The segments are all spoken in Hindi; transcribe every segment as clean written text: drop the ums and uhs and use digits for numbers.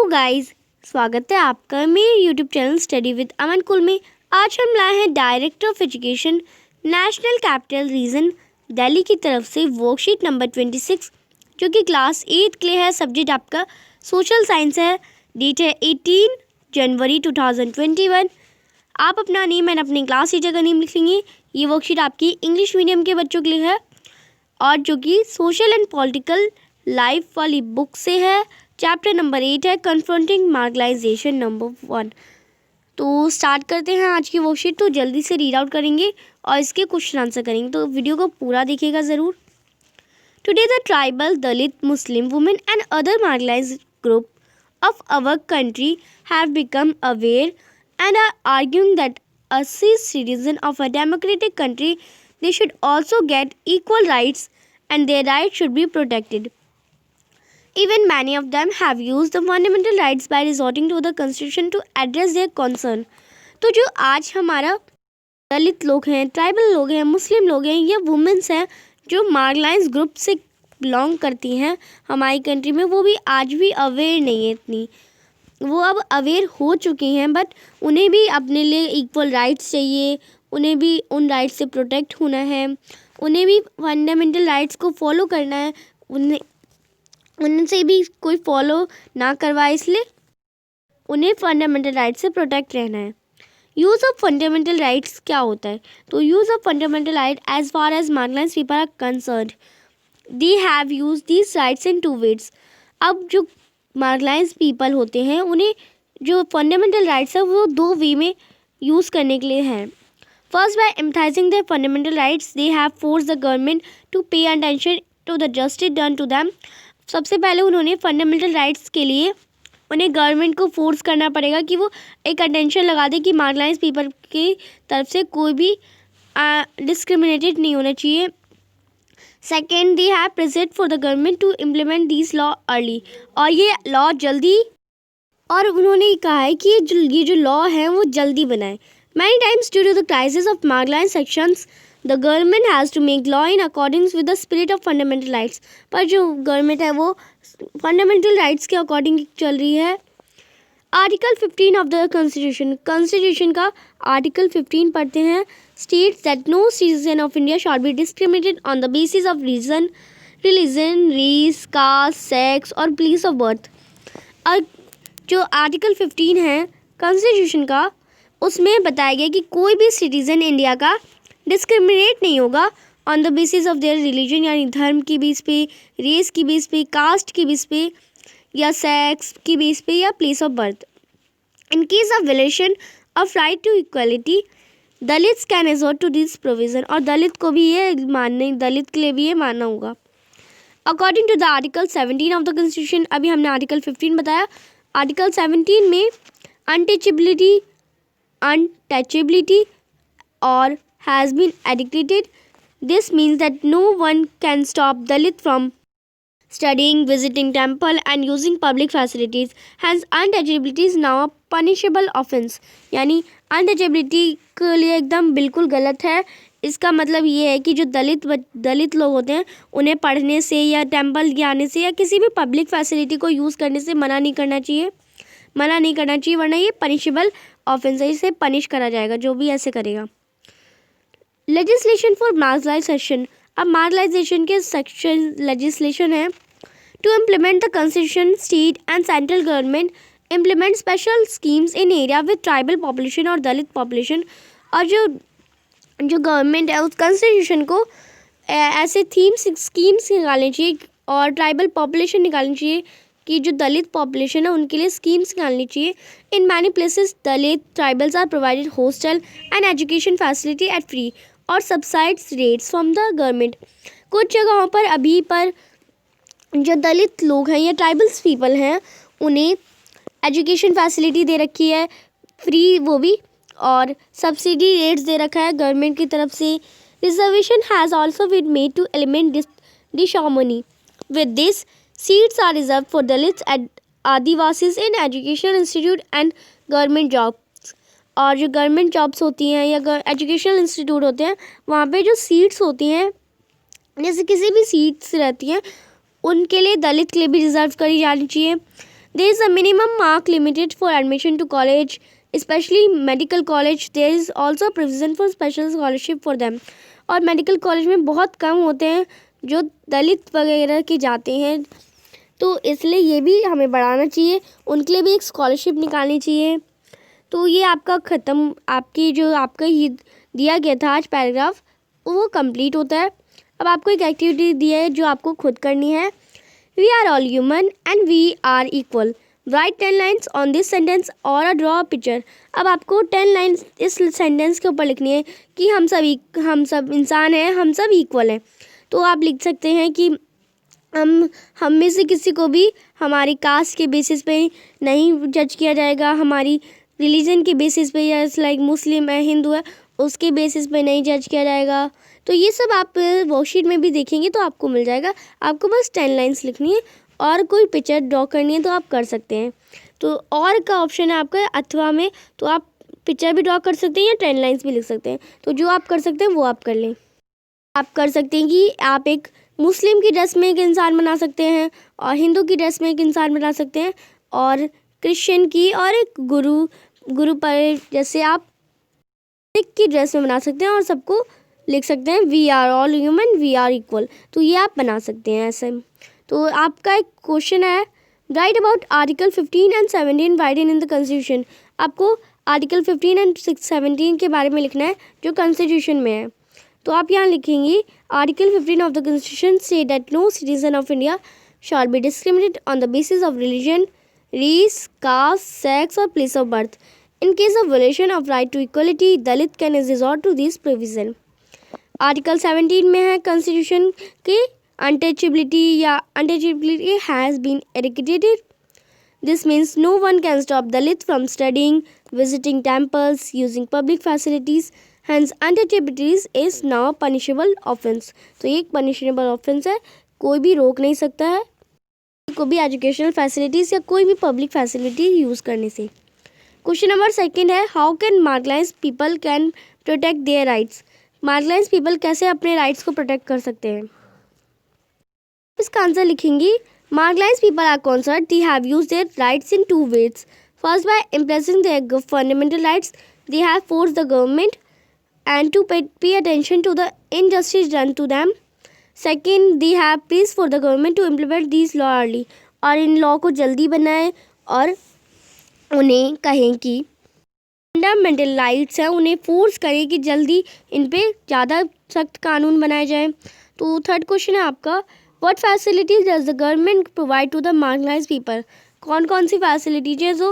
हेलो गाइस, स्वागत है आपका मेरे यूट्यूब चैनल स्टडी विद अमन कुल में। आज हम लाए हैं director of education national capital region Delhi की तरफ से वर्कशीट नंबर 26 जो कि क्लास 8 के लिए है। सब्जेक्ट आपका सोशल साइंस है। डेट है 18 जनवरी 2021। आप अपना नेम एंड अपनी क्लास टीचर का नेम लिख लेंगे। ये वर्कशीट आपकी इंग्लिश मीडियम के बच्चों के लिए है और जो कि सोशल एंड पॉलिटिकल लाइफ वाली बुक से है। चैप्टर नंबर 8 है कन्फ्रंटिंग मार्ginalization नंबर 1। तो स्टार्ट करते हैं आज की वर्कशीट। तो जल्दी से रीड आउट करेंगे और इसके क्वेश्चन आंसर करेंगे, तो वीडियो को पूरा देखिएगा ज़रूर। Today the tribal, Dalit, Muslim, women and other marginalized group of our country have become aware and are arguing that as citizens of a democratic country they should also get equal rights and their rights should be protected. Even many of them have used the fundamental rights by resorting to the constitution to address their concern. तो जो आज हमारा दलित लोग हैं, ट्राइबल लोग हैं, मुस्लिम लोग हैं या वुमेन्स हैं जो मार्जिनलाइज्ड ग्रुप से बिलोंग करती हैं हमारी कंट्री में, वो भी आज भी अवेयर नहीं है इतनी। वो अब अवेयर हो चुकी हैं बट उन्हें भी अपने लिए इक्वल राइट्स चाहिए, उन्हें भी उन राइट्स से प्रोटेक्ट होना है, उन्हें भी फंडामेंटल राइट्स को फॉलो करना है, उनसे भी कोई फॉलो ना करवाए, इसलिए उन्हें फंडामेंटल राइट्स से प्रोटेक्ट रहना है। यूज़ ऑफ फंडामेंटल राइट्स क्या होता है? तो use of fundamental right as far as marginalised people are concerned they have use these rights in 2 ways। अब जो मार्जिनलाइज्ड पीपल होते हैं उन्हें जो फंडामेंटल राइट्स है वो 2 वे में यूज़ करने के लिए हैं। First, by emphasising their fundamental rights they have force the government to pay attention to the justice done to them. सबसे पहले उन्होंने फंडामेंटल राइट्स के लिए उन्हें गवर्नमेंट को फोर्स करना पड़ेगा कि वो एक अटेंशन लगा दे कि मार्जिनलाइज्ड पीपल की तरफ से कोई भी डिस्क्रिमिनेटेड नहीं होना चाहिए। Second, they have present for the government to implement this law early. और ये लॉ जल्दी, और उन्होंने कहा है कि ये जो लॉ है वो जल्दी बनाए। Many times due to the crisis of marginalised sections the government has to make law in accordings with the spirit of fundamental rights. पर जो गवर्नमेंट है वो फंडामेंटल राइट्स के अकॉर्डिंग चल रही है। आर्टिकल 15 ऑफ द कॉन्स्टिट्यूशन का आर्टिकल 15 पढ़ते हैं। States that no citizen of India shall be discriminated on the basis of religion, race, caste, sex और प्लेस ऑफ बर्थ। और जो आर्टिकल 15 है कॉन्स्टिट्यूशन का, उसमें बताया गया कि कोई भी सिटीज़न इंडिया का डिस्क्रिमिनेट नहीं होगा on the basis of their religion, यानी धर्म की बेस पे, रेस की बेस पे, कास्ट की बेस पे या सेक्स की बेस पे या place of birth. In case of violation of right to equality Dalits can resort to this provision. और दलित को भी ये मानने, दलित के लिए भी ये मानना होगा। According to the article 17 of the constitution, अभी हमने आर्टिकल 15 बताया, आर्टिकल 17 में अनटचेबिलिटी और has been educated. This means that no one can stop Dalit from studying, visiting temple and using public facilities. Hence untouchability is now a punishable offense. यानी untouchability के लिए एकदम बिल्कुल गलत है। इसका मतलब ये है कि जो दलित लोग होते हैं उन्हें पढ़ने से या टेम्पल जाने से या किसी भी पब्लिक फैसिलिटी को यूज़ करने से मना नहीं करना चाहिए, वरना ये पनिशेबल ऑफेंस है, इसे पनिश करा जाएगा जो भी ऐसे करेगा। Legislation for marginalisation. अब मार्जिनलाइजेशन के सेक्शन लेजिस्लेशन है to implement the constitution, state and central government implement special schemes in area with tribal population और दलित पॉपुलेशन। और जो गवर्नमेंट है उस कॉन्स्टिट्यूशन को ऐसे स्कीम्स निकालनी चाहिए और ट्राइबल पॉपुलेशन निकालनी चाहिए कि जो दलित पॉपुलेशन है उनके लिए स्कीम्स निकालनी चाहिए। In many places Dalit tribals are provided hostel and education facility at free और subsidised rates from the government. कुछ जगहों पर अभी पर जो दलित लोग हैं या ट्राइबल्स पीपल हैं उन्हें एजुकेशन फैसिलिटी दे रखी है, फ्री वो भी, और सब्सिडी रेट्स दे रखा है गवर्नमेंट की तरफ से। Reservation has also been made to eliminate disharmony. With this seats are reserved for Dalits and Adivasis in educational institute and government jobs। और जो गवर्नमेंट जॉब्स होती हैं या एजुकेशनल इंस्टीट्यूट होते हैं वहाँ पे जो सीट्स होती हैं, जैसे किसी भी सीट्स रहती हैं उनके लिए दलित के लिए भी रिजर्व करी जानी चाहिए। There is a minimum mark limited for admission to college, especially medical college. There is also a provision for special scholarship for them. और मेडिकल कॉलेज में बहुत कम होते हैं जो दलित वगैरह के जाते हैं, तो इसलिए ये भी हमें बढ़ाना चाहिए, उनके लिए भी एक स्कॉलरशिप निकालनी चाहिए। तो ये आपका ख़त्म, आपकी जो आपका ये दिया गया था आज पैराग्राफ वो कंप्लीट होता है। अब आपको एक एक्टिविटी दी है जो आपको खुद करनी है। We are all human and we are equal. Write 10 lines on this sentence और ड्रॉ अ पिक्चर। अब आपको 10 लाइन्स इस सेंटेंस के ऊपर लिखनी है कि हम सब इंसान हैं, हम सब इक्वल हैं। तो आप लिख सकते हैं कि हम में से किसी को भी हमारी कास्ट के बेसिस पे नहीं जज किया जाएगा, हमारी रिलीजन के बेसिस पे, या लाइक मुस्लिम है, हिंदू है, उसके बेसिस पे नहीं जज किया जाएगा। तो ये सब आप वर्कशीट में भी देखेंगे तो आपको मिल जाएगा। आपको बस 10 लाइन्स लिखनी है और कोई पिक्चर ड्रॉ करनी है तो आप कर सकते हैं। तो और का ऑप्शन है आपका अथवा में, तो आप पिक्चर भी ड्रॉ कर सकते हैं या 10 लाइन्स भी लिख सकते हैं। तो जो आप कर सकते हैं वो आप कर लें। आप कर सकते हैं कि आप एक मुस्लिम की ड्रेस में एक इंसान बना सकते हैं और हिंदू की ड्रेस में एक इंसान बना सकते हैं और क्रिश्चियन की और एक गुरु पर जैसे आप सिख की ड्रेस में बना सकते हैं और सबको लिख सकते हैं we are all human we are equal. तो ये आप बना सकते हैं ऐसे। तो आपका एक क्वेश्चन है, right about article 15 and 17 righted in the constitution. आपको आर्टिकल 15 एंड 17 के बारे में लिखना है जो कॉन्स्टिट्यूशन में है। तो आप यहाँ लिखेंगे article 15 of the constitution says that no citizen of India shall be discriminated on the basis of religion, race, caste, sex और place of birth. In case of violation of right to equality Dalit can resort to this provision. Article 17 में है कॉन्स्टिट्यूशन के untouchability has been eradicated. This means no one can stop Dalit from studying, visiting temples, using public facilities. Hence, untouchability is now a punishable offence. तो ये एक punishable offence है, कोई भी रोक नहीं सकता है कोई भी एजुकेशनल फैसिलिटीज़ या कोई भी पब्लिक फैसिलिटी यूज़ करने से। क्वेश्चन नंबर 2 है, how can marginalised people can protect their rights. Marginalised people कैसे अपने राइट्स को प्रोटेक्ट कर सकते हैं। इसका आंसर लिखेंगे, marginalized people are concerned they have used their rights in 2 ways. First, by impressing their fundamental rights, they have forced the government and to pay attention to the injustice done to them. Second, they have pressed for the government to implement these law early. और इन लॉ को जल्दी बनाएं और उन्हें कहें कि फंडामेंटल राइट्स हैं उन्हें फोर्स करें कि जल्दी इन पे ज़्यादा सख्त कानून बनाए जाएं। तो थर्ड क्वेश्चन है आपका, What facilities does the government provide to the marginalized people? कौन कौन सी फैसिलिटीज है जो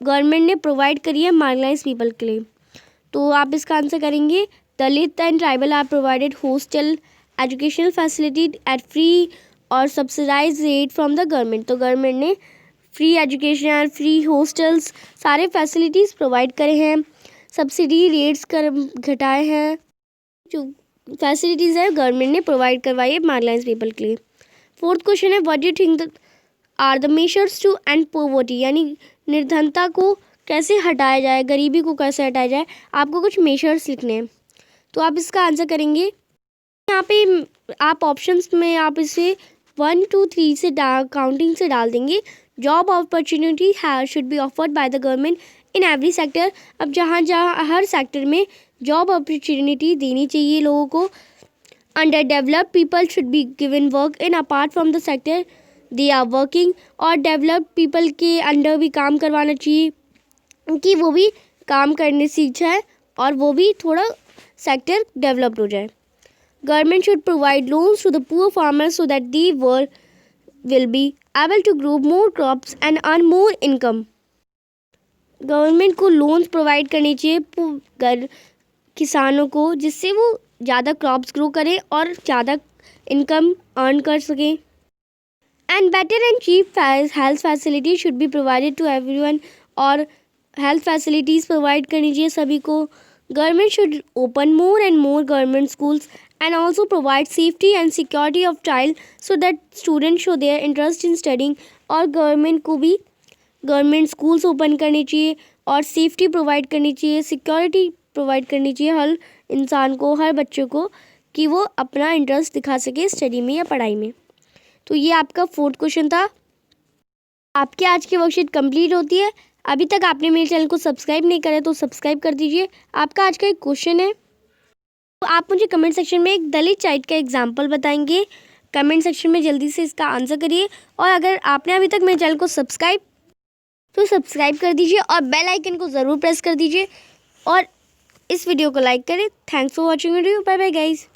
गवर्नमेंट ने प्रोवाइड करी है मार्जिनलाइज्ड पीपल के लिए। तो आप इसका आंसर करेंगे, Dalit and tribal are provided hostel educational facility at free और subsidise rate from the government. तो गवर्नमेंट ने फ्री एजुकेशन, फ्री हॉस्टल्स सारे फैसिलिटीज़ प्रोवाइड करे हैं, सब्सिडी रेट्स घटाए हैं, जो फैसिलिटीज़ है गवर्नमेंट ने प्रोवाइड करवाई है मार्जिनलाइज्ड पीपल के लिए। फोर्थ क्वेश्चन है, what do you think are the measures to end poverty, यानी निर्धनता को कैसे हटाया जाए, गरीबी को कैसे हटाया जाए। आपको कुछ मेजर्स लिखने हैं तो आप इसका आंसर करेंगे, यहाँ पे आप ऑप्शंस में आप इसे 1 2 3 से काउंटिंग से डाल देंगे। Job opportunity should be offered by the government in every sector. अब जहाँ हर सेक्टर में जॉब अपॉर्चुनिटी देनी चाहिए लोगों को। Underdeveloped people should be given work in apart from the sector they are working. और डेवलप्ड पीपल के अंडर भी काम करवाना चाहिए कि वो भी काम करने सीख जाए और वो भी थोड़ा सेक्टर डेवलप्ड हो जाए। Government should provide loans to the poor farmers so that they will be able to grow more crops and earn more income. Government को लोन्स प्रोवाइड करनी चाहिए किसानों को, जिससे वो ज़्यादा क्रॉप्स ग्रो करें और ज़्यादा इनकम अर्न कर सकें। And better and cheap health facility should be provided to everyone. और हेल्थ फैसिलिटीज़ प्रोवाइड करनी चाहिए सभी को। Government should open more and more government schools and also provide safety and security of child so that student show their interest in studying. और गवर्नमेंट को भी गवर्नमेंट स्कूल्स ओपन करनी चाहिए और सेफ्टी प्रोवाइड करनी चाहिए, सिक्योरिटी प्रोवाइड करनी चाहिए हर इंसान को, हर बच्चों को, कि वो अपना इंटरेस्ट दिखा सके स्टडी में या पढ़ाई में। तो ये आपका 4th क्वेश्चन था। आपकी आज की वर्कशीट कंप्लीट होती है। अभी तक आपने मेरे चैनल को सब्सक्राइब नहीं करा तो सब्सक्राइब कर दीजिए। आपका आज का एक क्वेश्चन है, तो आप मुझे कमेंट सेक्शन में एक दलित चाइल्ड का एग्जाम्पल बताएंगे। कमेंट सेक्शन में जल्दी से इसका आंसर करिए। और अगर आपने अभी तक मेरे चैनल को सब्सक्राइब कर दीजिए और बेल आइकन को ज़रूर प्रेस कर दीजिए और इस वीडियो को लाइक करें। Thanks for watching video. Bye bye guys.